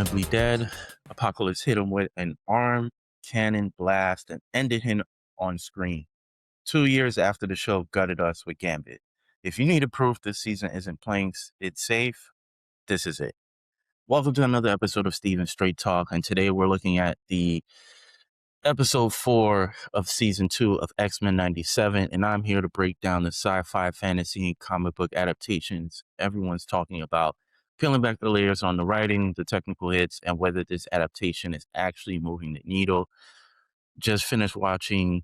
unaccountably dead. Apocalypse hit him with an arm cannon blast and ended him on screen. 2 years after the show gutted us with Gambit. If you need proof this season isn't playing it safe, this is it. Welcome to another episode of Steven Straight Talk, and today we're looking at the episode 4 of season 2 of X-Men 97, and I'm here to break down the sci-fi, fantasy, and comic book adaptations everyone's talking about, peeling back the layers on the writing, the technical hits, and whether this adaptation is actually moving the needle. Just finished watching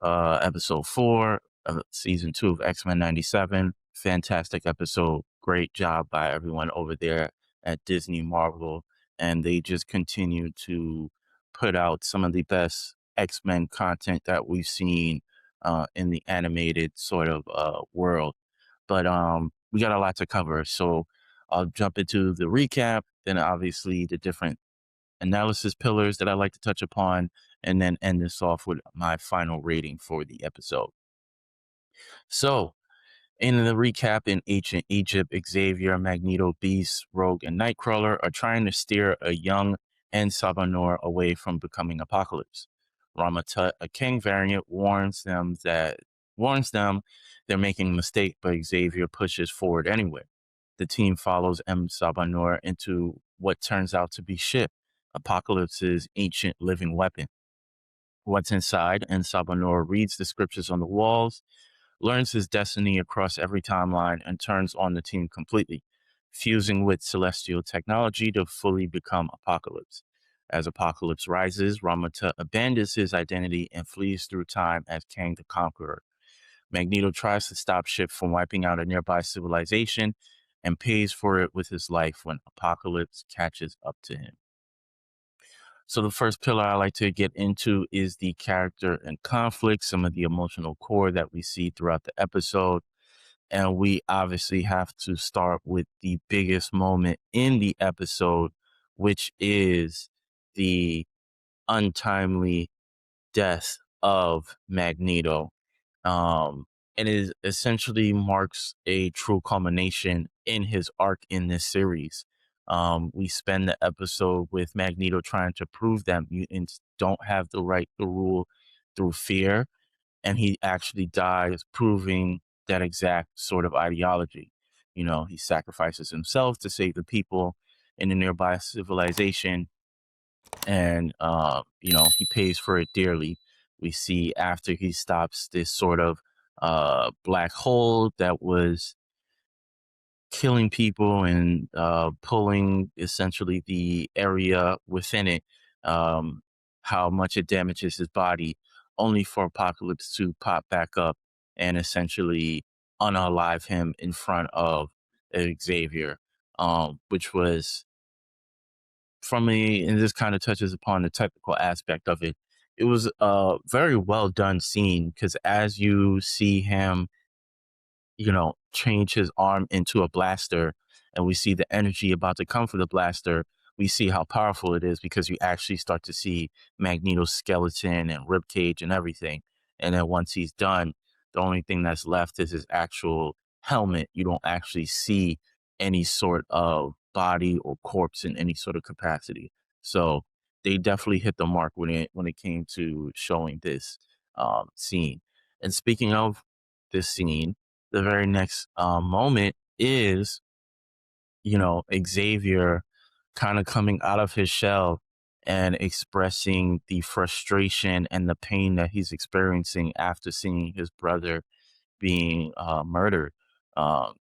episode 4 of season 2 of X-Men 97. Fantastic episode. Great job by everyone over there at Disney Marvel, and they just continue to put out some of the best X-Men content that we've seen in the animated sort of world. But we got a lot to cover, so I'll jump into the recap, then obviously the different analysis pillars that I like to touch upon, and then end this off with my final rating for the episode. So, in the recap, in ancient Egypt, Xavier, Magneto, Beast, Rogue, and Nightcrawler are trying to steer a young Sabanor away from becoming Apocalypse. Rama-Tut, a King variant, warns them they're making a mistake, but Xavier pushes forward anyway. The team follows Sabanor into what turns out to be Ship, Apocalypse's ancient living weapon. What's inside, and Sabanor reads the scriptures on the walls, learns his destiny across every timeline, and turns on the team completely, fusing with celestial technology to fully become Apocalypse. As Apocalypse rises, Rama-Tut abandons his identity and flees through time as Kang the Conqueror. Magneto tries to stop Ship from wiping out a nearby civilization and pays for it with his life when Apocalypse catches up to him. So the first pillar I like to get into is the character and conflict, some of the emotional core that we see throughout the episode. And we obviously have to start with the biggest moment in the episode, which is the untimely death of Magneto. And it essentially marks a true culmination in his arc in this series. We spend the episode with Magneto trying to prove that mutants don't have the right to rule through fear, and he actually dies proving that exact sort of ideology. You know, he sacrifices himself to save the people in a nearby civilization, and he pays for it dearly. We see after he stops this sort of black hole that was killing people and pulling essentially the area within it, how much it damages his body, only for Apocalypse to pop back up and essentially unalive him in front of Xavier, which was, for me, and this kind of touches upon the technical aspect of it, it was a very well done scene, because as you see him change his arm into a blaster, and we see the energy about to come for the blaster, we see how powerful it is, because you actually start to see Magneto's skeleton and ribcage and everything. And then once he's done, the only thing that's left is his actual helmet. You don't actually see any sort of body or corpse in any sort of capacity. So they definitely hit the mark when it came to showing this scene. And speaking of this scene, the very next moment is, Xavier kind of coming out of his shell and expressing the frustration and the pain that he's experiencing after seeing his brother being murdered.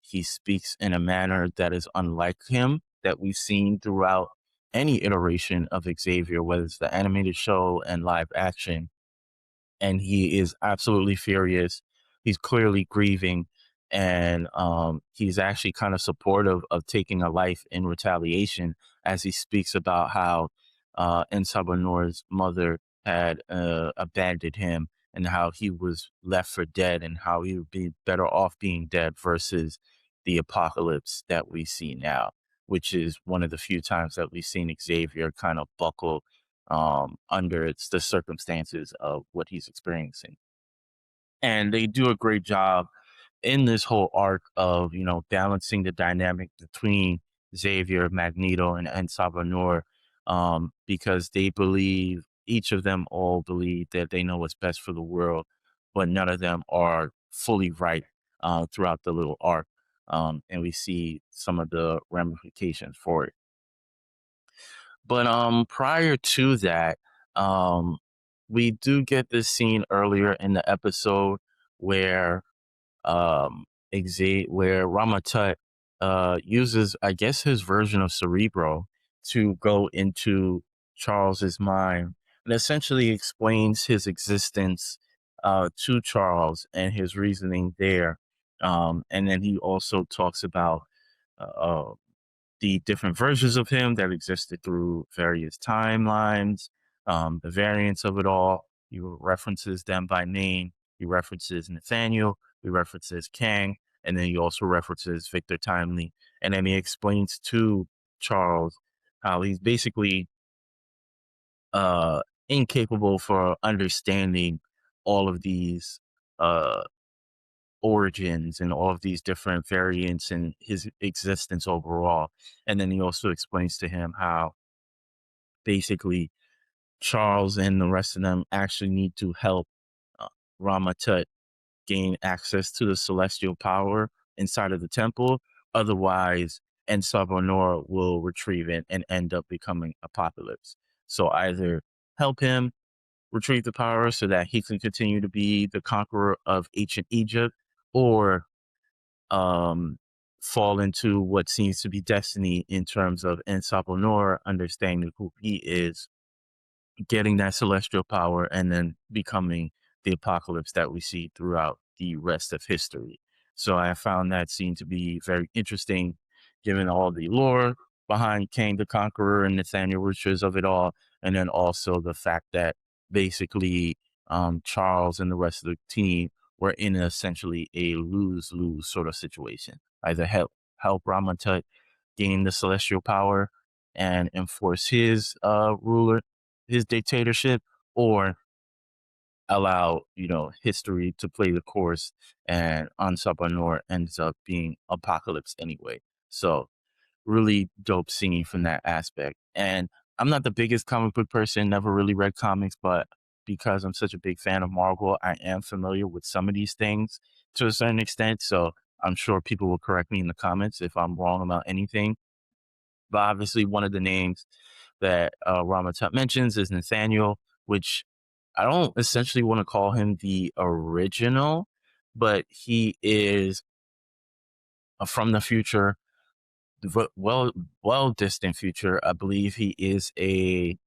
He speaks in a manner that is unlike him, that we've seen throughout any iteration of Xavier, whether it's the animated show and live action. And he is absolutely furious. He's clearly grieving, and he's actually kind of supportive of taking a life in retaliation, as he speaks about how Ensabanor's mother had abandoned him, and how he was left for dead, and how he would be better off being dead versus the Apocalypse that we see now, which is one of the few times that we've seen Xavier kind of buckle under the circumstances of what he's experiencing. And they do a great job in this whole arc of, balancing the dynamic between Xavier, Magneto, and Sabanur, because they believe, each of them all believe that they know what's best for the world, but none of them are fully right throughout the little arc. And we see some of the ramifications for it. But prior to that, um, we do get this scene earlier in the episode where where Rama-Tut uses, I guess, his version of Cerebro to go into Charles's mind and essentially explains his existence to Charles and his reasoning there. And then he also talks about uh, the different versions of him that existed through various timelines, the variants of it all. He references them by name. He references Nathaniel. He references Kang, and then he also references Victor Timely. And then he explains to Charles how he's basically uh, incapable for understanding all of these uh, origins and all of these different variants in his existence overall. And then he also explains to him how basically Charles and the rest of them actually need to help uh, Rama-Tut gain access to the celestial power inside of the temple. Otherwise, Ensabanor will retrieve it and end up becoming Apocalypse. So either help him retrieve the power so that he can continue to be the conqueror of ancient Egypt, or um, fall into what seems to be destiny in terms of Ensabanor understanding who he is, getting that celestial power, and then becoming the apocalypse that we see throughout the rest of history. So I found that scene to be very interesting, given all the lore behind Kang the Conqueror and Nathaniel Richards of it all, and then also the fact that basically Charles and the rest of the team were in essentially a lose-lose sort of situation. Either help Rama-Tut gain the celestial power and enforce his his dictatorship, or allow history to play the course, and Ansabanor ends up being Apocalypse anyway. So really dope scene from that aspect. And I'm not the biggest comic book person, never really read comics, but because I'm such a big fan of Marvel, I am familiar with some of these things to a certain extent. So I'm sure people will correct me in the comments if I'm wrong about anything. But obviously, one of the names that Rama-Tut mentions is Nathaniel, which I don't essentially want to call him the original, but he is from the future, well distant future. I believe he is a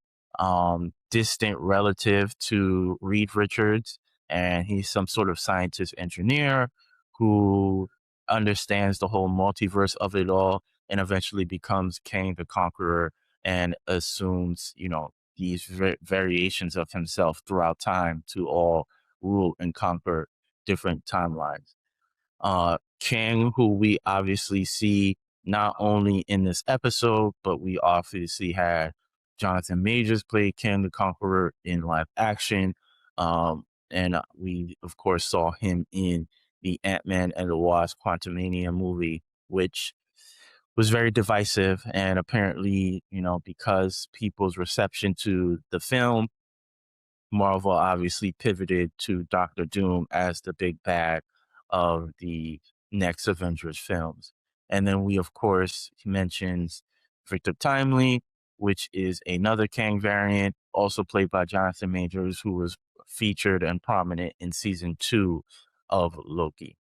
distant relative to Reed Richards, and he's some sort of scientist engineer who understands the whole multiverse of it all, and eventually becomes Kang the Conqueror and assumes these variations of himself throughout time to all rule and conquer different timelines. Kang, who we obviously see not only in this episode, but we obviously had Jonathan Majors play Kang the Conqueror in live action. And we, of course, saw him in the Ant-Man and the Wasp Quantumania movie, which was very divisive. And apparently, because people's reception to the film, Marvel obviously pivoted to Doctor Doom as the big bad of the next Avengers films. And then we, of course, he mentions Victor Timely, which is another Kang variant, also played by Jonathan Majors, who was featured and prominent in season 2 of Loki.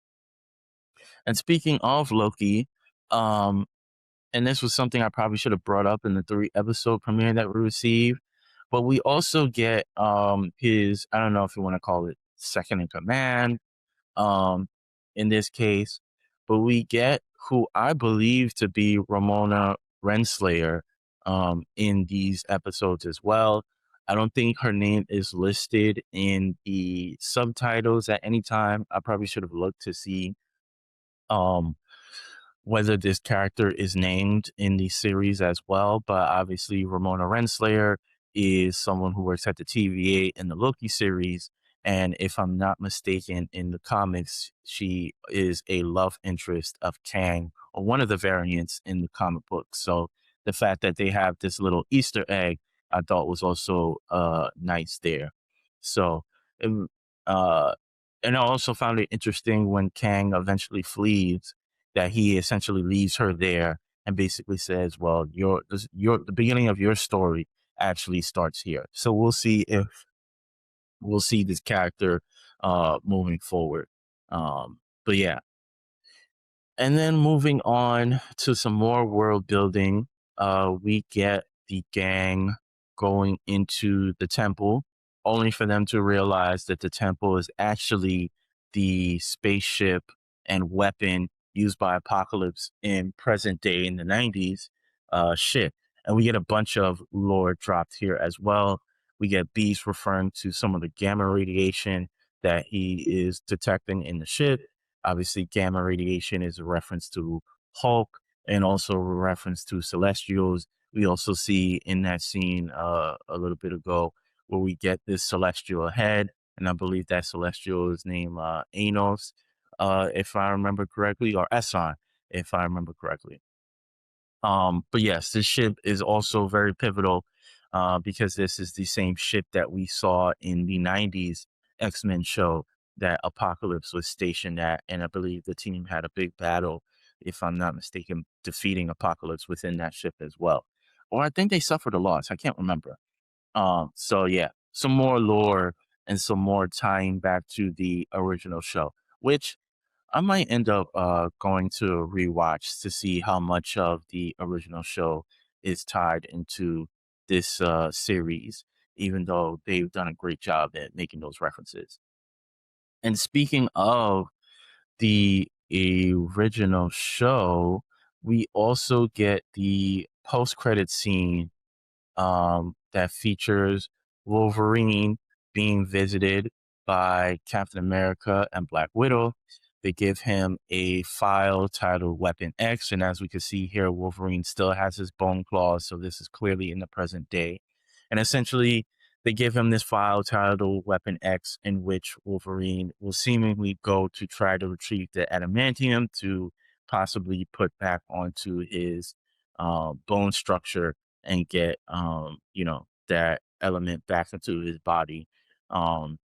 And speaking of Loki, um, and this was something I probably should have brought up in the 3-episode premiere that we received, but we also get his, I don't know if you want to call it second in command, um, in this case, but we get who I believe to be Ravonna Renslayer in these episodes as well. I don't think her name is listed in the subtitles at any time. I probably should have looked to see um whether this character is named in the series as well, but obviously Ravonna Renslayer is someone who works at the TVA in the Loki series, And if I'm not mistaken, in the comics, she is a love interest of Kang, or one of the variants in the comic book. So the fact that they have this little Easter egg, I thought was also nice there. So, um, uh, and I also found it interesting when Kang eventually flees, that he essentially leaves her there and basically says, "Well, the beginning of your story actually starts here." So we'll see if we'll see this character moving forward. But yeah, and then moving on to some more world building, we get the gang going into the temple, only for them to realize that the temple is actually the spaceship and weapon used by Apocalypse in present day in the 90s ship. And we get a bunch of lore dropped here as well. We get Beast referring to some of the gamma radiation that he is detecting in the ship. Obviously, gamma radiation is a reference to Hulk and also a reference to Celestials. We also see in that scene a little bit ago where we get this Celestial head, and I believe that Celestial is named Anos, if I remember correctly, or Esson, if I remember correctly. But yes, this ship is also very pivotal because this is the same ship that we saw in the 90s X-Men show that Apocalypse was stationed at. And I believe the team had a big battle, if I'm not mistaken, defeating Apocalypse within that ship as well. Or I think they suffered a loss. I can't remember. So yeah, some more lore and some more tying back to the original show, which I might end up going to rewatch to see how much of the original show is tied into this series, even though they've done a great job at making those references. And speaking of the original show, we also get the post-credit scene that features Wolverine being visited by Captain America and Black Widow. They give him a file titled Weapon X, and as we can see here, Wolverine still has his bone claws, so this is clearly in the present day. And essentially, they give him this file titled Weapon X, in which Wolverine will seemingly go to try to retrieve the adamantium to possibly put back onto his bone structure and get that element back into his body. Um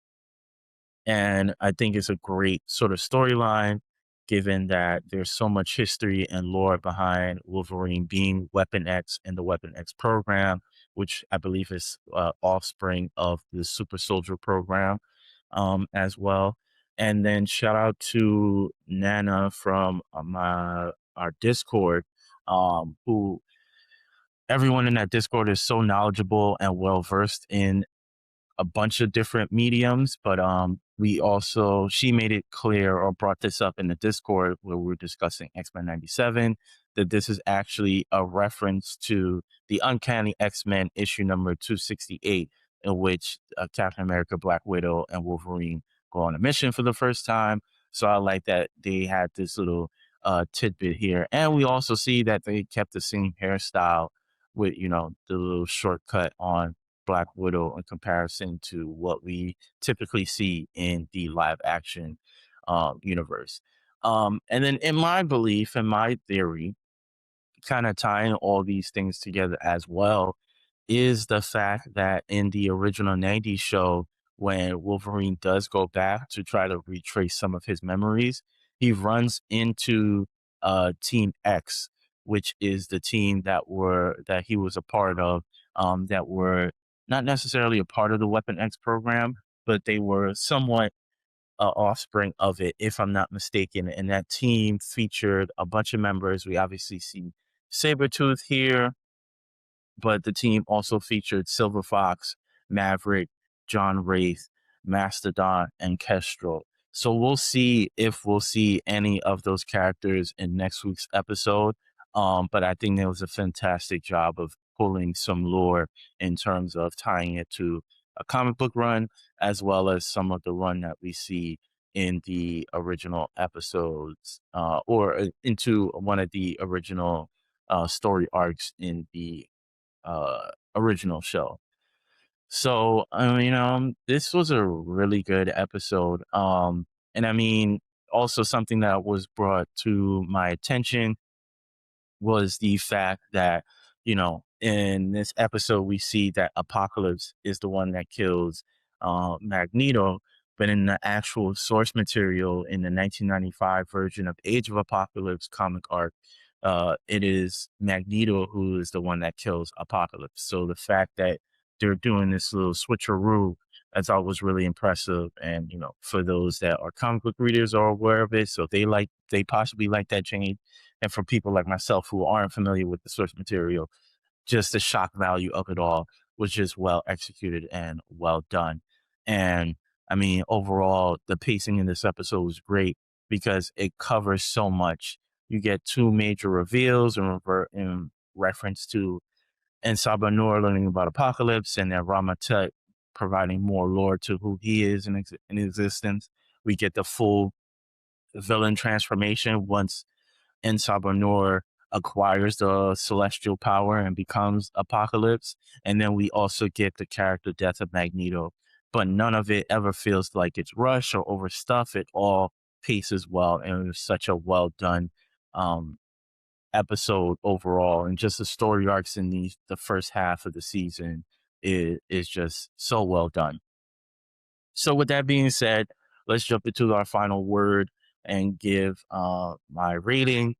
and I think it's a great sort of storyline, given that there's so much history and lore behind Wolverine being Weapon X and the Weapon X program, which I believe is offspring of the Super Soldier program as well. And then shout out to Nana from our Discord, who everyone in that Discord is so knowledgeable and well versed in a bunch of different mediums, but we also she made it clear or brought this up in the Discord where we were discussing X-Men 97 that this is actually a reference to the Uncanny X-Men issue number 268, in which Captain America, Black Widow, and Wolverine go on a mission for the first time. So I like that they had this little tidbit here, and we also see that they kept the same hairstyle with the little shortcut on Black Widow in comparison to what we typically see in the live action universe. And then in my belief and my theory, kind of tying all these things together as well is the fact that in the original 90s show, when Wolverine does go back to try to retrace some of his memories, he runs into Team X, which is the team that he was a part of, that were not necessarily a part of the Weapon X program, but they were somewhat offspring of it, if I'm not mistaken. And that team featured a bunch of members. We obviously see Sabretooth here, but the team also featured Silver Fox, Maverick, John Wraith, Mastodon, and Kestrel. So we'll see if we'll see any of those characters in next week's episode. But I think there was a fantastic job of pulling some lore in terms of tying it to a comic book run, as well as some of the run that we see in the original episodes, or into one of the original story arcs in the original show. So, this was a really good episode. And I mean, also something that was brought to my attention was the fact that, in this episode, we see that Apocalypse is the one that kills Magneto. But in the actual source material in the 1995 version of Age of Apocalypse comic arc, it is Magneto who is the one that kills Apocalypse. So the fact that they're doing this little switcheroo, I thought was really impressive. And, for those that are comic book readers are aware of it, so they possibly like that change. And for people like myself who aren't familiar with the source material, just the shock value of it all was just well executed and well done. And I mean, overall, the pacing in this episode was great because it covers so much. You get two major reveals in reference to Ensabanur learning about Apocalypse, and then Rama-Tut providing more lore to who he is in existence. We get the full villain transformation once Ensabanur acquires the celestial power and becomes Apocalypse. And then we also get the character death of Magneto. But none of it ever feels like it's rushed or overstuffed. It all paces well, and it was such a well done episode overall. And just the story arcs in the first half of the season is just so well done. So with that being said, let's jump into our final word and give my rating.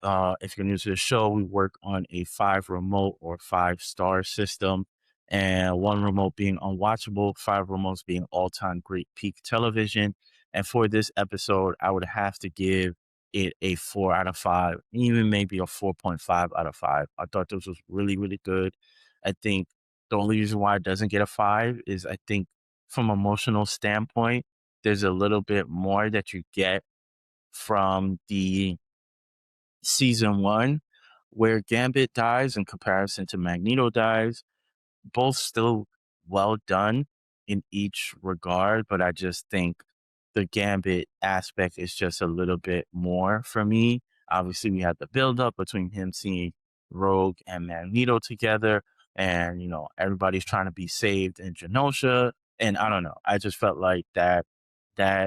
If you're new to the show, we work on a 5 remote or 5-star system, and 1 remote being unwatchable, 5 remotes being all-time great peak television. And for this episode, I would have to give it a 4 out of 5, even maybe a 4.5 out of 5. I thought this was really, really good. I think the only reason why it doesn't get a 5 is I think from an emotional standpoint, there's a little bit more that you get from the season 1, where Gambit dies in comparison to Magneto dies. Both still well done in each regard, but I just think the Gambit aspect is just a little bit more for me. Obviously, we had the build up between him seeing Rogue and Magneto together, and everybody's trying to be saved in Genosha. And I don't know, I just felt like that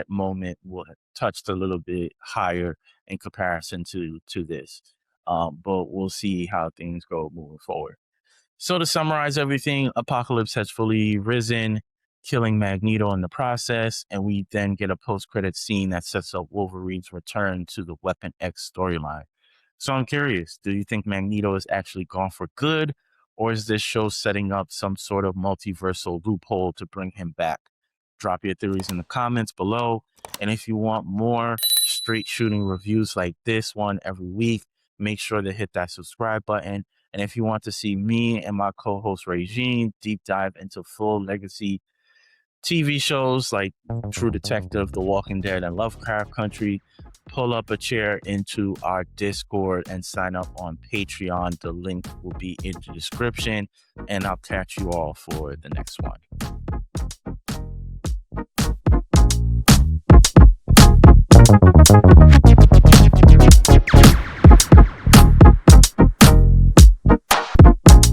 moment was touched a little bit higher in comparison to this. But we'll see how things go moving forward. So to summarize everything, Apocalypse has fully risen, killing Magneto in the process, and we then get a post-credit scene that sets up Wolverine's return to the Weapon X storyline. So I'm curious, do you think Magneto is actually gone for good, or is this show setting up some sort of multiversal loophole to bring him back? Drop your theories in the comments below, and if you want more straight shooting reviews like this one every week, make sure to hit that subscribe button. And if you want to see me and my co-host Regine deep dive into full legacy TV shows like True Detective, The Walking Dead, and Lovecraft Country, pull up a chair into our Discord and sign up on Patreon. The link will be in the description, and I'll catch you all for the next one.